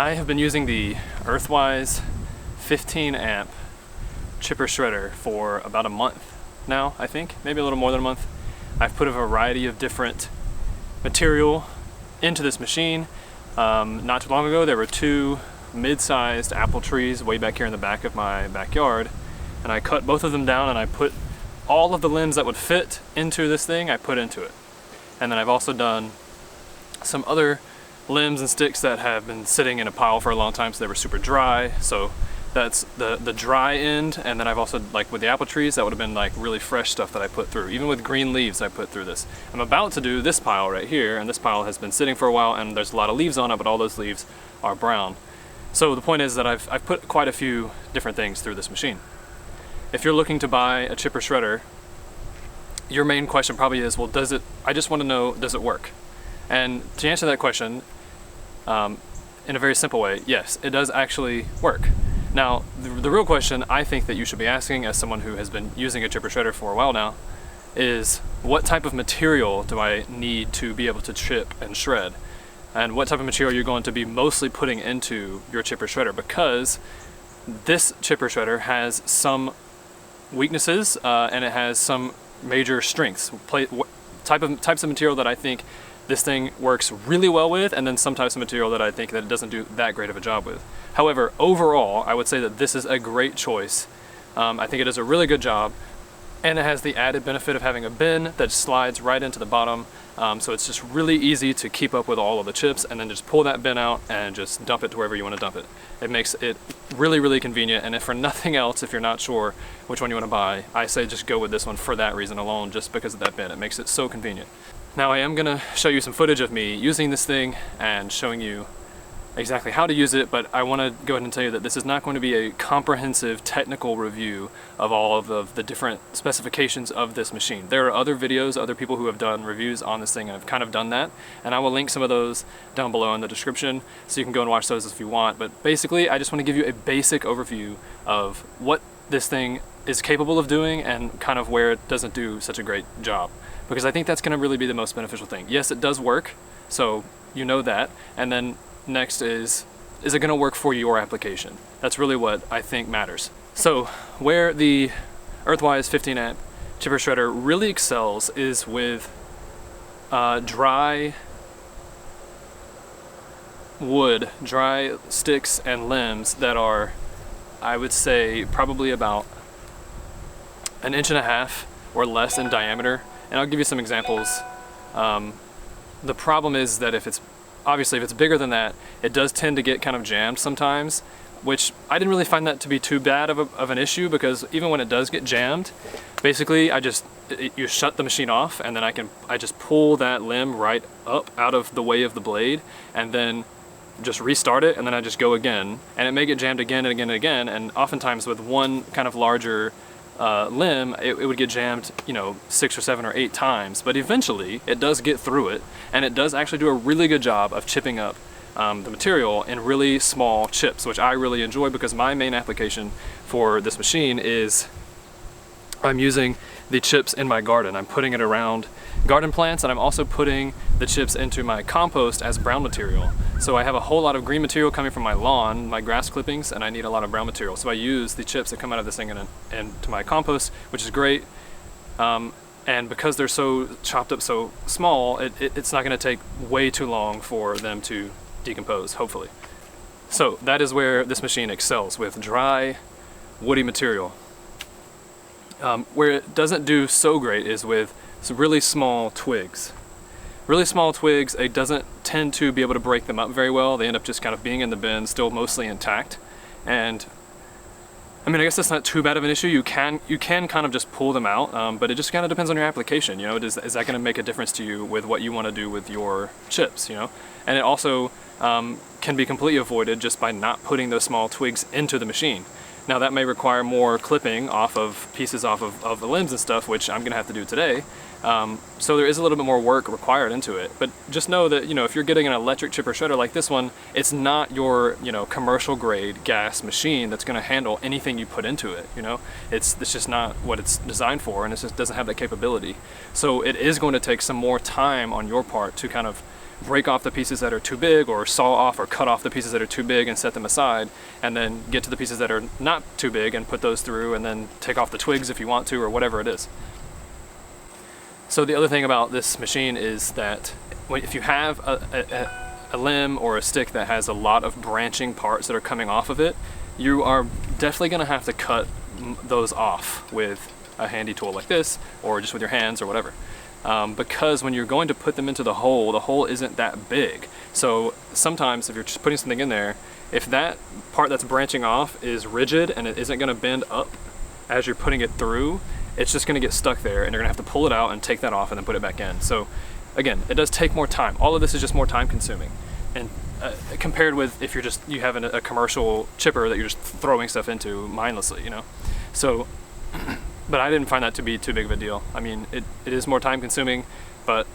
I have been using the Earthwise 15 amp chipper shredder for about a month now, I think, maybe a little more than a month. I've put a variety of different material into this machine. Not too long ago there were two mid-sized apple trees way back here in the back of my backyard, and I cut both of them down and I put all of the limbs that would fit into this thing, I put into it. And then I've also done some other limbs and sticks that have been sitting in a pile for a long time, so they were super dry. So that's the dry end. And then I've also, like with the apple trees, that would have been like really fresh stuff that I put through. Even with green leaves I put through this. I'm about to do this pile right here, and this pile has been sitting for a while and there's a lot of leaves on it, but all those leaves are brown. So the point is that I've put quite a few different things through this machine. If you're looking to buy a chipper shredder, your main question probably is, well, I just want to know, does it work? And to answer that question, in a very simple way, yes, it does actually work. Now, the real question I think that you should be asking as someone who has been using a chipper shredder for a while now is, what type of material do I need to be able to chip and shred? And what type of material you're going to be mostly putting into your chipper shredder, because this chipper shredder has some weaknesses and it has some major strengths. Types of material that I think this thing works really well with, and then some types of material that I think that it doesn't do that great of a job with. However, overall, I would say that this is a great choice. I think it does a really good job, and it has the added benefit of having a bin that slides right into the bottom. So it's just really easy to keep up with all of the chips, and then just pull that bin out and just dump it to wherever you want to dump it. It makes it really, really convenient, and if for nothing else, if you're not sure which one you want to buy, I say just go with this one for that reason alone, just because of that bin. It makes it so convenient. Now I am going to show you some footage of me using this thing and showing you exactly how to use it, but I want to go ahead and tell you that this is not going to be a comprehensive technical review of all of the different specifications of this machine. There are other videos, other people who have done reviews on this thing and have kind of done that, and I will link some of those down below in the description so you can go and watch those if you want. But basically I just want to give you a basic overview of what this thing is capable of doing and kind of where it doesn't do such a great job, because I think that's going to really be the most beneficial thing. Yes, it does work, so you know that, and then next is it going to work for your application? That's really what I think matters. So where the Earthwise 15 amp chipper shredder really excels is with dry wood, dry sticks and limbs that are, I would say, probably about 1.5 inches or less in diameter. And I'll give you some examples. The problem is that if it's bigger than that, it does tend to get kind of jammed sometimes, which I didn't really find that to be too bad of an issue, because even when it does get jammed, basically you shut the machine off, and then I just pull that limb right up out of the way of the blade, and then just restart it, and then I just go again, and it may get jammed again and again and again, and oftentimes with one kind of larger limb, it would get jammed, 6 or 7 or 8 times, but eventually it does get through it, and it does actually do a really good job of chipping up the material in really small chips, which I really enjoy, because my main application for this machine is I'm using the chips in my garden. I'm putting it around garden plants, and I'm also putting the chips into my compost as brown material. So I have a whole lot of green material coming from my lawn, my grass clippings, and I need a lot of brown material. So I use the chips that come out of this thing into my compost, which is great. And because they're so chopped up so small, it's not going to take way too long for them to decompose, hopefully. So that is where this machine excels, with dry, woody material. Where it doesn't do so great is with some really small twigs. Really small twigs, it doesn't tend to be able to break them up very well. They end up just kind of being in the bin, still mostly intact. And I mean, I guess that's not too bad of an issue. You can kind of just pull them out, but it just kind of depends on your application. Is that going to make a difference to you with what you want to do with your chips? And it also can be completely avoided just by not putting those small twigs into the machine. Now that may require more clipping off of pieces off of the limbs and stuff, which I'm gonna have to do today. So there is a little bit more work required into it. But just know that, if you're getting an electric chipper shredder like this one, it's not your, commercial grade gas machine that's gonna handle anything you put into it, It's just not what it's designed for, and it just doesn't have that capability. So it is going to take some more time on your part to kind of break off the pieces that are too big, or saw off or cut off the pieces that are too big and set them aside, and then get to the pieces that are not too big and put those through, and then take off the twigs if you want to, or whatever it is. So the other thing about this machine is that if you have a limb or a stick that has a lot of branching parts that are coming off of it, you are definitely going to have to cut those off with a handy tool like this, or just with your hands or whatever. Because when you're going to put them into the hole isn't that big. So sometimes if you're just putting something in there, if that part that's branching off is rigid and it isn't going to bend up as you're putting it through, it's just going to get stuck there, and you're going to have to pull it out and take that off and then put it back in. So again, it does take more time. All of this is just more time consuming. And compared with if you have a commercial chipper that you're just throwing stuff into mindlessly, you know? So, but I didn't find that to be too big of a deal. I mean, it is more time consuming, but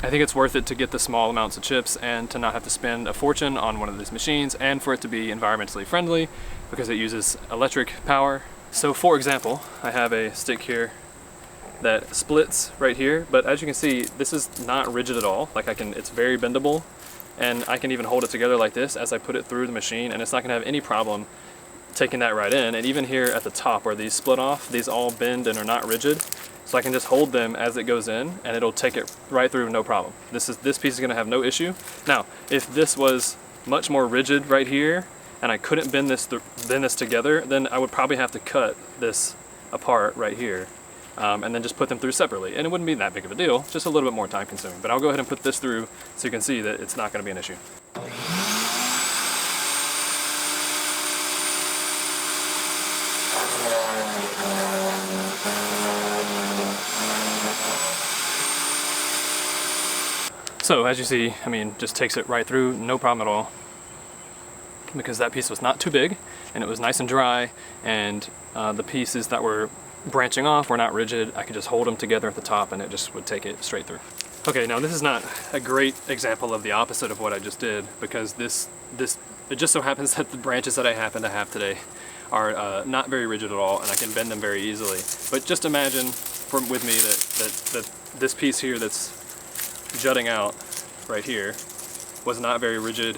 I think it's worth it to get the small amounts of chips and to not have to spend a fortune on one of these machines, and for it to be environmentally friendly because it uses electric power. So for example, I have a stick here that splits right here, but as you can see, this is not rigid at all. Like it's very bendable, and I can even hold it together like this as I put it through the machine, and it's not gonna have any problem taking that right in. And even here at the top where these split off, these all bend and are not rigid. So I can just hold them as it goes in, and it'll take it right through, no problem. This piece is gonna have no issue. Now, if this was much more rigid right here, and I couldn't bend this together, then I would probably have to cut this apart right here, and then just put them through separately. And it wouldn't be that big of a deal, just a little bit more time consuming. But I'll go ahead and put this through so you can see that it's not gonna be an issue. So as you see, I mean, just takes it right through, no problem at all, because that piece was not too big, and it was nice and dry, and the pieces that were branching off were not rigid. I could just hold them together at the top, and it just would take it straight through. Okay, now this is not a great example of the opposite of what I just did, because it just so happens that the branches that I happen to have today are not very rigid at all, and I can bend them very easily. But just imagine with me that this piece here that's jutting out right here was not very rigid,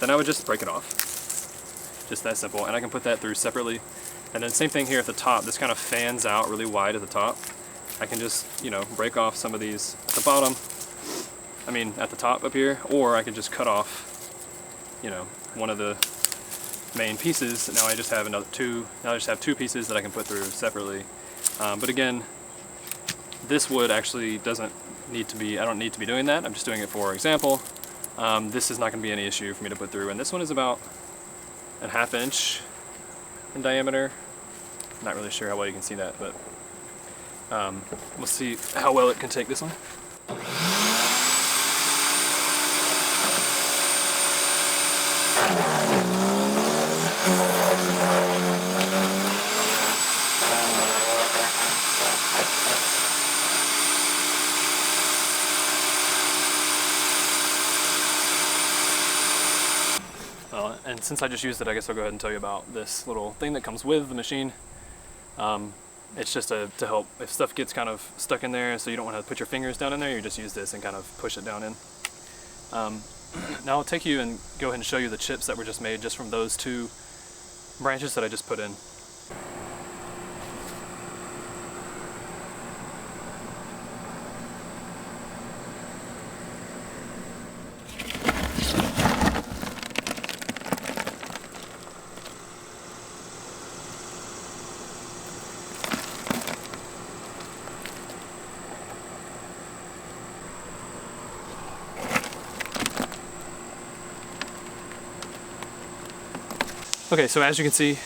then I would just break it off. Just that simple. And I can put that through separately. And then same thing here at the top. This kind of fans out really wide at the top. I can just, you know, break off some of these at the bottom, I mean at the top up here, or I could just cut off, you know, one of the main pieces. Now I just have now I just have two pieces that I can put through separately. But again, this wood actually doesn't need to be, I don't need to be doing that. I'm just doing it for example. This is not going to be any issue for me to put through, and this one is about a ½ inch in diameter. Not really sure how well you can see that, but we'll see how well it can take this one. And since I just used it, I guess I'll go ahead and tell you about this little thing that comes with the machine. It's just to help if stuff gets kind of stuck in there, so you don't want to put your fingers down in there, you just use this and kind of push it down in. Now I'll take you and go ahead and show you the chips that were just made just from those two branches that I just put in. Okay, so as you can see,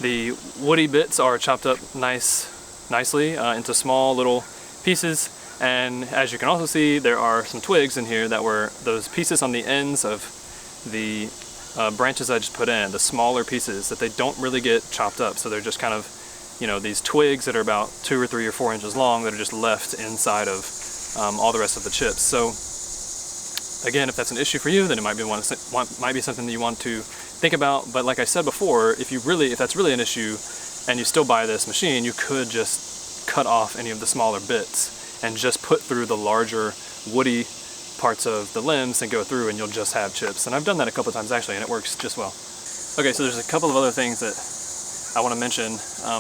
the woody bits are chopped up nicely into small little pieces, and as you can also see, there are some twigs in here that were those pieces on the ends of the branches I just put in, the smaller pieces that they don't really get chopped up, so they're just kind of, you know, these twigs that are about 2 or 3 or 4 inches long that are just left inside of all the rest of the chips. So again, if that's an issue for you, then it might be something that you want to think about. But like I said before, if that's really an issue and you still buy this machine, you could just cut off any of the smaller bits and just put through the larger woody parts of the limbs and go through, and you'll just have chips. And I've done that a couple of times actually, and it works just well. Okay, so there's a couple of other things that I want to mention.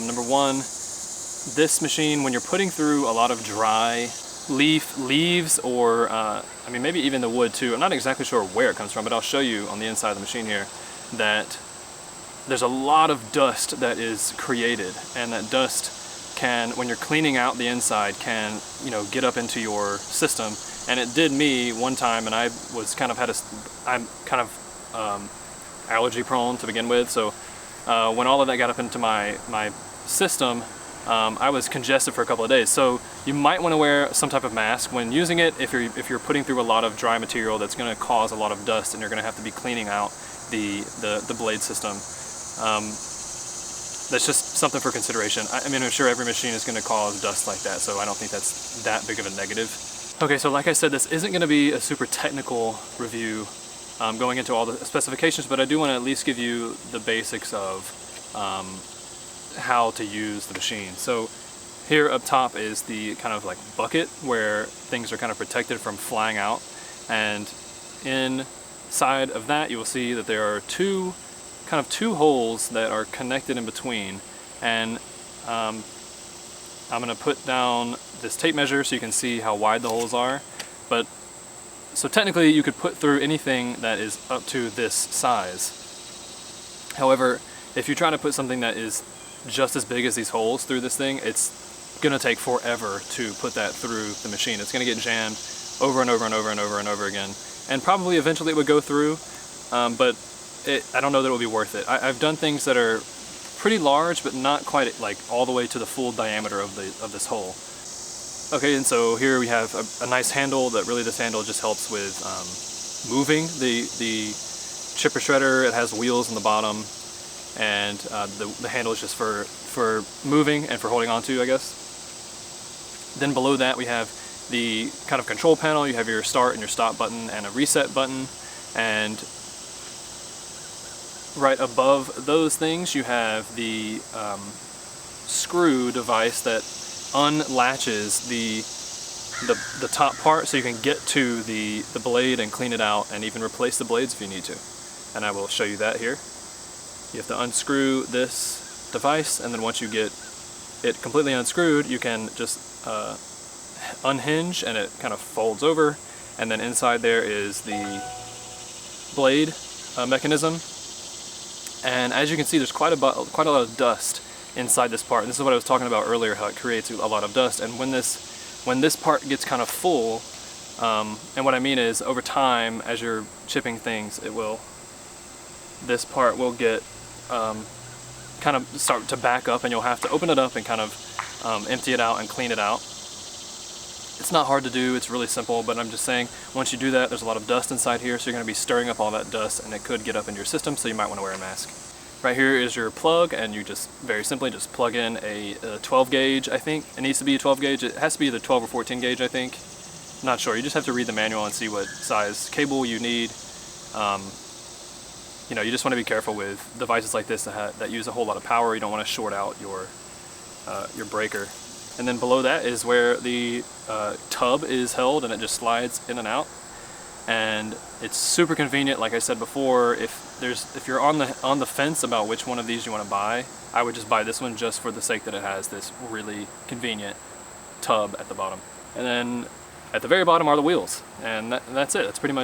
Number one, this machine, when you're putting through a lot of dry leaves, or I mean maybe even the wood too, I'm not exactly sure where it comes from, but I'll show you on the inside of the machine here that there's a lot of dust that is created, and that dust can, when you're cleaning out the inside, can, you know, get up into your system. And it did me one time, and I was kind of I'm kind of allergy prone to begin with, so when all of that got up into my system, I was congested for a couple of days. So you might want to wear some type of mask when using it if you're putting through a lot of dry material that's going to cause a lot of dust, and you're going to have to be cleaning out the blade system. That's just something for consideration. I mean, I'm sure every machine is going to cause dust like that, so I don't think that's that big of a negative. Okay, so like I said, this isn't going to be a super technical review going into all the specifications, but I do want to at least give you the basics of how to use the machine. So here up top is the kind of like bucket where things are kind of protected from flying out, and inside of that you will see that there are two holes that are connected in between, and I'm going to put down this tape measure so you can see how wide the holes are. But so technically you could put through anything that is up to this size. However, if you try to put something that is just as big as these holes through this thing, it's going to take forever to put that through the machine. It's going to get jammed over and over and over and over and over again, and probably eventually it would go through, but I don't know that it will be worth it. I've done things that are pretty large, but not quite like all the way to the full diameter of this hole. Okay, and so here we have a nice handle that really, this handle just helps with moving the chipper shredder. It has wheels on the bottom, and the handle is just for moving and for holding onto, I guess. Then below that we have the kind of control panel. You have your start and your stop button and a reset button, and right above those things you have the screw device that unlatches the top part so you can get to the blade and clean it out and even replace the blades if you need to. And I will show you that here. You have to unscrew this device, and then once you get it completely unscrewed, you can just unhinge and it kind of folds over, and then inside there is the blade mechanism. And as you can see, there's quite a lot of dust inside this part. And this is what I was talking about earlier, how it creates a lot of dust. And when this part gets kind of full, and what I mean is over time, as you're chipping things, this part will get kind of start to back up, and you'll have to open it up and kind of empty it out and clean it out. It's not hard to do, it's really simple, but I'm just saying, once you do that, there's a lot of dust inside here, so you're going to be stirring up all that dust, and it could get up in your system, so you might want to wear a mask. Right here is your plug, and you just very simply just plug in a 12 gauge, I think. It needs to be a 12 gauge. It has to be either 12 or 14 gauge, I think. Not sure. You just have to read the manual and see what size cable you need. You know, you just want to be careful with devices like this that use a whole lot of power. You don't want to short out your breaker. And then below that is where the tub is held, and it just slides in and out. And it's super convenient. Like I said before, if you're on the fence about which one of these you want to buy, I would just buy this one just for the sake that it has this really convenient tub at the bottom. And then at the very bottom are the wheels, and that's it. That's pretty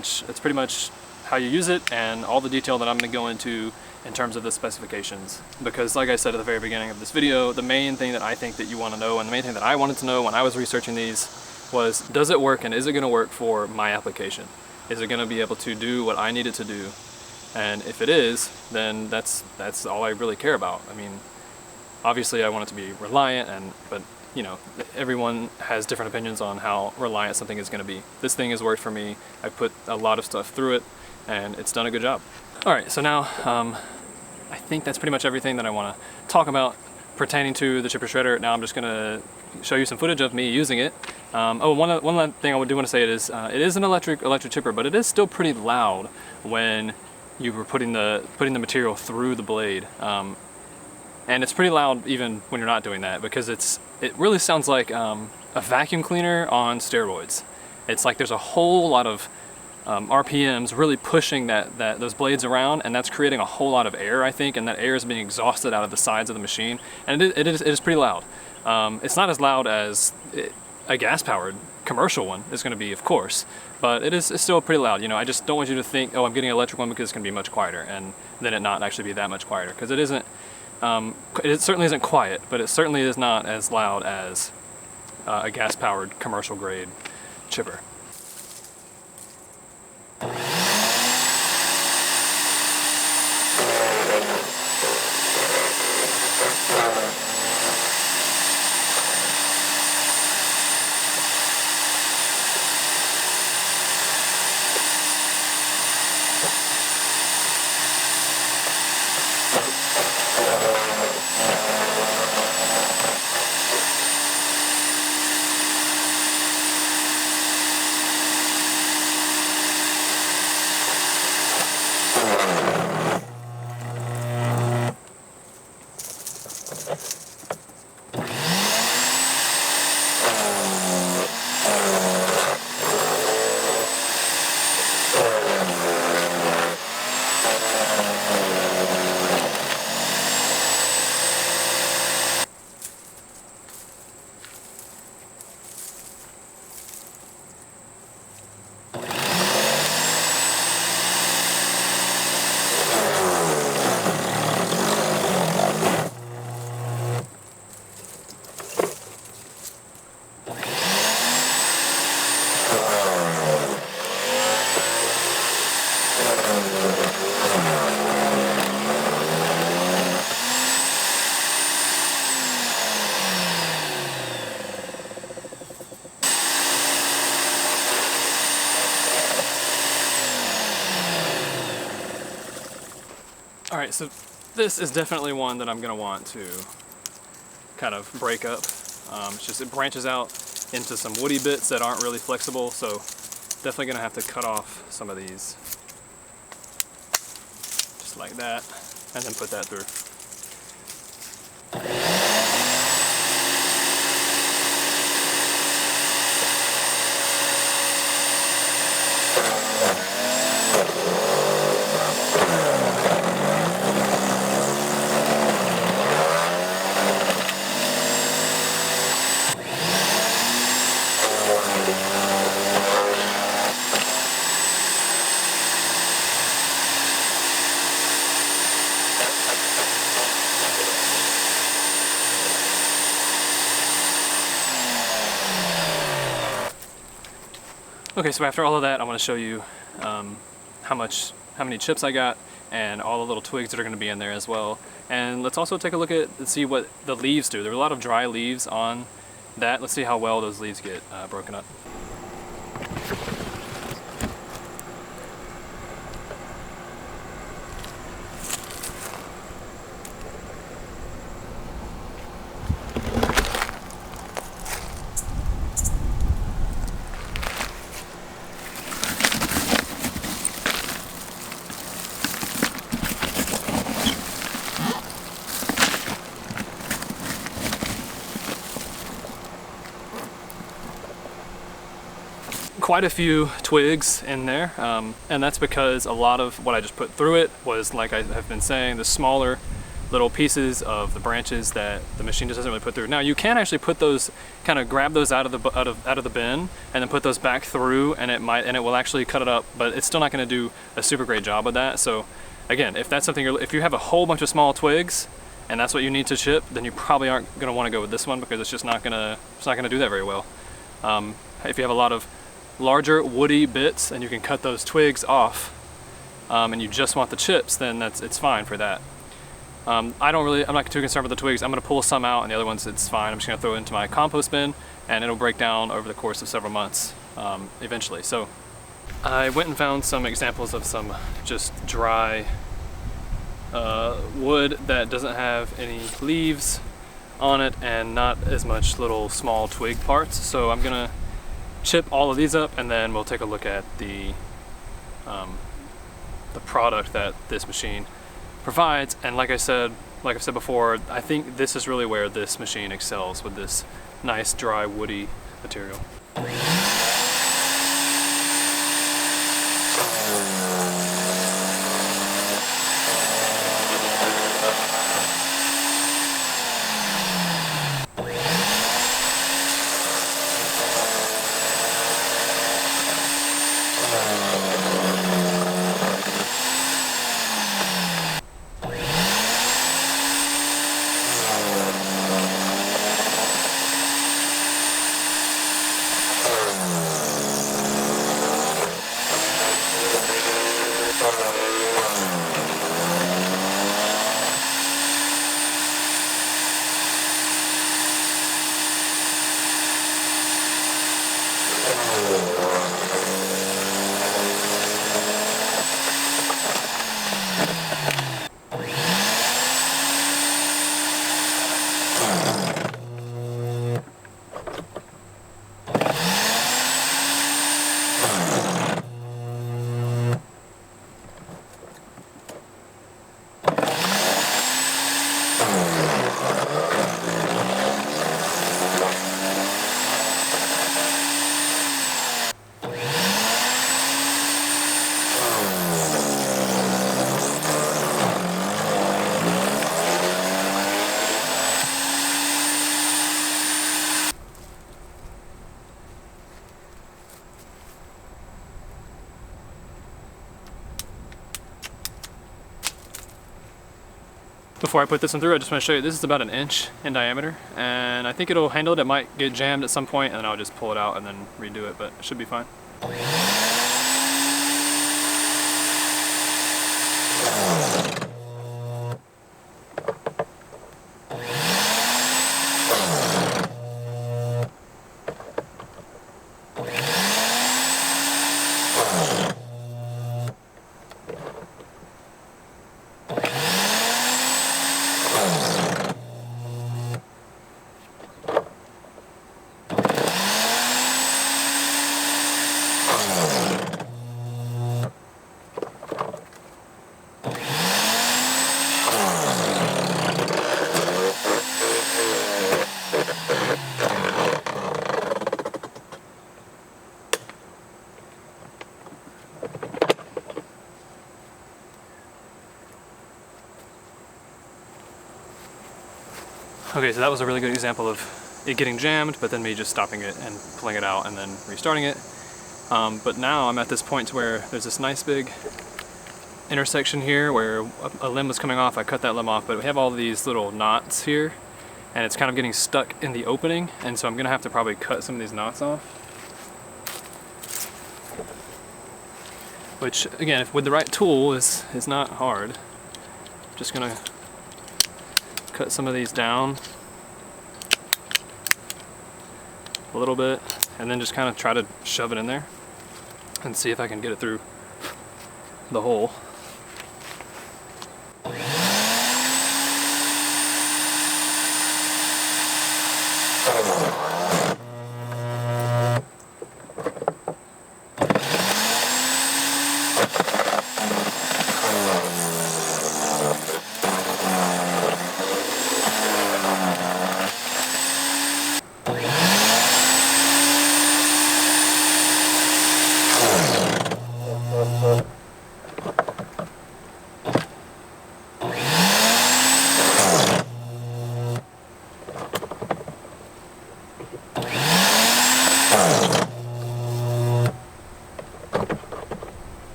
much how you use it, and all the detail that I'm going to go into in terms of the specifications. Because like I said at the very beginning of this video, the main thing that I think that you want to know, and the main thing that I wanted to know when I was researching these, was does it work, and is it going to work for my application? Is it going to be able to do what I need it to do? And if it is, then that's all I really care about. I mean, obviously I want it to be reliant, but you know, everyone has different opinions on how reliant something is going to be. This thing has worked for me. I put a lot of stuff through it, and it's done a good job. Alright, so now I think that's pretty much everything that I want to talk about pertaining to the chipper shredder. Now I'm just going to show you some footage of me using it. One thing I do want to say is it is an electric chipper, but it is still pretty loud when you were putting the material through the blade. And it's pretty loud even when you're not doing that, because it really sounds like a vacuum cleaner on steroids. it's like there's a whole lot of RPMs really pushing those blades around, and that's creating a whole lot of air, I think, and that air is being exhausted out of the sides of the machine, and it is pretty loud. It's not as loud as a gas-powered commercial one is going to be, of course, but it's still pretty loud. You know, I just don't want you to think, oh, I'm getting an electric one because it's going to be much quieter, and then it not actually be that much quieter, because it isn't. It certainly isn't quiet, but it certainly is not as loud as a gas-powered commercial-grade chipper. All right, so this is definitely one that I'm gonna want to kind of break up. It's just, it branches out into some woody bits that aren't really flexible, so definitely gonna have to cut off some of these. Just like that, and then put that through. Okay, so after all of that, I want to show you how many chips I got, and all the little twigs that are going to be in there as well. And let's also take a look at and see what the leaves do. There are a lot of dry leaves on that. Let's see how well those leaves get broken up. Quite a few twigs in there, and that's because a lot of what I just put through it was, like I have been saying, the smaller little pieces of the branches that the machine just doesn't really put through. Now you can actually put those, kind of grab those out of the bin and then put those back through, and it will actually cut it up, but it's still not going to do a super great job with that. So again, if that's something if you have a whole bunch of small twigs and that's what you need to chip, then you probably aren't going to want to go with this one, because it's just not going to do that very well. If you have a lot of larger woody bits and you can cut those twigs off, and you just want the chips, then it's fine for that. I'm not too concerned with the twigs. I'm going to pull some out, and the other ones, it's fine. I'm just going to throw it into my compost bin, and it'll break down over the course of several months eventually. So I went and found some examples of some just dry wood that doesn't have any leaves on it and not as much little small twig parts. So I'm going to chip all of these up, and then we'll take a look at the product that this machine provides. And like I've said before, I think this is really where this machine excels, with this nice dry woody material. Before I put this one through, I just want to show you, this is about 1 inch in diameter, and I think it'll handle it. It might get jammed at some point, and then I'll just pull it out and then redo it, but it should be fine. Okay, so that was a really good example of it getting jammed, but then me just stopping it and pulling it out and then restarting it. But now I'm at this point where there's this nice big intersection here where a limb was coming off. I cut that limb off, but we have all these little knots here, and it's kind of getting stuck in the opening, and so I'm gonna have to probably cut some of these knots off. Which, again, if with the right tool is not hard. Just gonna cut some of these down a little bit, and then just kind of try to shove it in there and see if I can get it through the hole.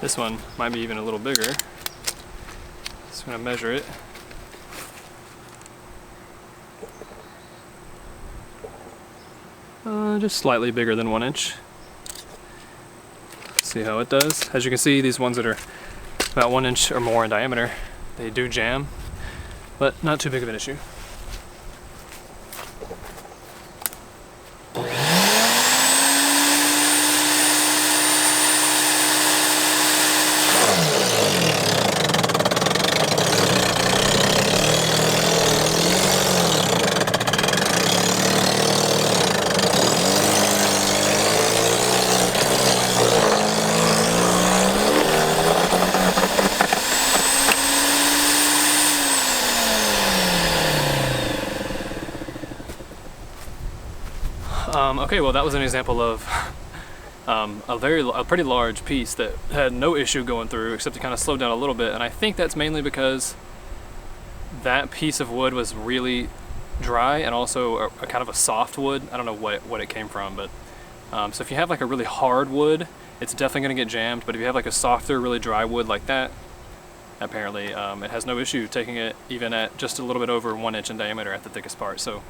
This one might be even a little bigger. Just gonna measure it. Just slightly bigger than 1 inch. See how it does. As you can see, these ones that are about 1 inch or more in diameter, they do jam, but not too big of an issue. Okay, well that was an example of a pretty large piece that had no issue going through, except it kind of slowed down a little bit, and I think that's mainly because that piece of wood was really dry and also a kind of a soft wood. I don't know what it came from, but so if you have like a really hard wood, it's definitely going to get jammed, but if you have like a softer, really dry wood like that, apparently it has no issue taking it even at just a little bit over 1 inch in diameter at the thickest part. So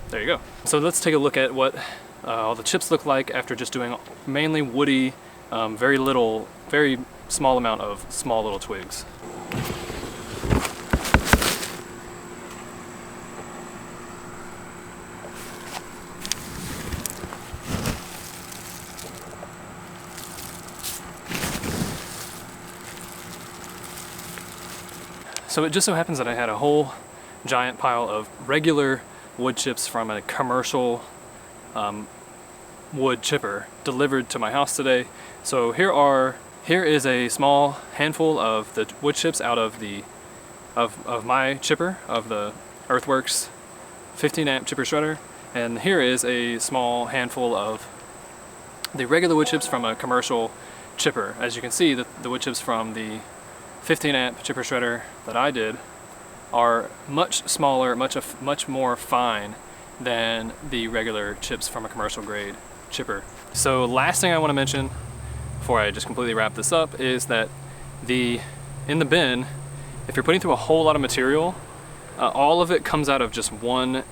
there you go. So let's take a look at what all the chips look like after just doing mainly woody, very small amount of small little twigs. So it just so happens that I had a whole giant pile of regular wood chips from a commercial wood chipper delivered to my house today. So here is a small handful of the wood chips out of my chipper, of the Earthworks 15 amp chipper shredder, and here is a small handful of the regular wood chips from a commercial chipper. As you can see, the wood chips from the 15 amp chipper shredder that I did are much smaller, much more fine than the regular chips from a commercial grade chipper. So last thing I want to mention before I just completely wrap this up is that in the bin, if you're putting through a whole lot of material, all of it comes out of just one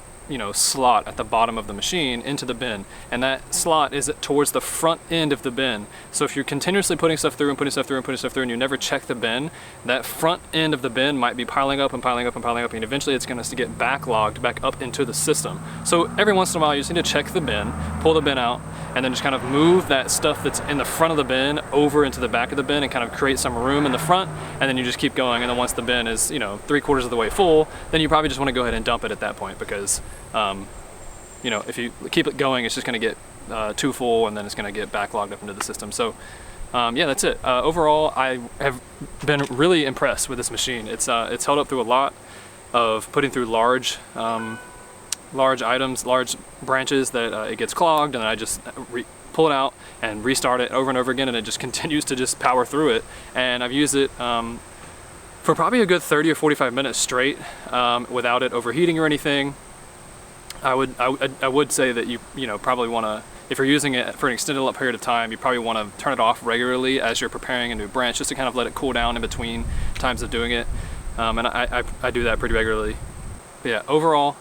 slot at the bottom of the machine into the bin, and that slot is towards the front end of the bin. So if you're continuously putting stuff through and putting stuff through and putting stuff through and you never check the bin, that front end of the bin might be piling up and piling up and piling up, and eventually it's going to get backlogged back up into the system. So every once in a while you just need to check the bin, pull the bin out, and then just kind of move that stuff that's in the front of the bin over into the back of the bin and kind of create some room in the front, and then you just keep going. And then once the bin is 3/4 of the way full, then you probably just want to go ahead and dump it at that point, because if you keep it going, it's just going to get too full, and then it's going to get backlogged up into the system. So yeah, that's it. Overall, I have been really impressed with this machine. It's held up through a lot of putting through large items, large branches that it gets clogged, and I just pull it out and restart it over and over again, and it just continues to just power through it. And I've used it for probably a good 30 or 45 minutes straight without it overheating or anything. I would say that you probably want to, if you're using it for an extended period of time, you probably want to turn it off regularly as you're preparing a new branch, just to kind of let it cool down in between times of doing it. And I do that pretty regularly. But yeah, overall,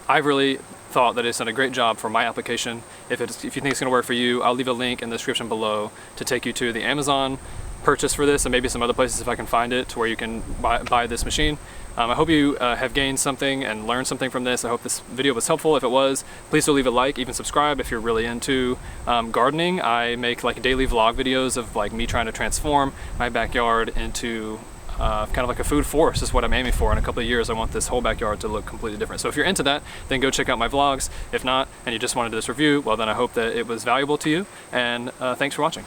I've really thought that it's done a great job for my application. If you think it's going to work for you, I'll leave a link in the description below to take you to the Amazon purchase for this, and maybe some other places if I can find it, to where you can buy this machine. I hope you have gained something and learned something from this. I hope this video was helpful. If it was, please do leave a like, even subscribe if you're really into gardening. I make like daily vlog videos of like me trying to transform my backyard into kind of like a food forest is what I'm aiming for. In a couple of years, I want this whole backyard to look completely different. So if you're into that, then go check out my vlogs. If not, and you just wanted this review, well then I hope that it was valuable to you, and thanks for watching.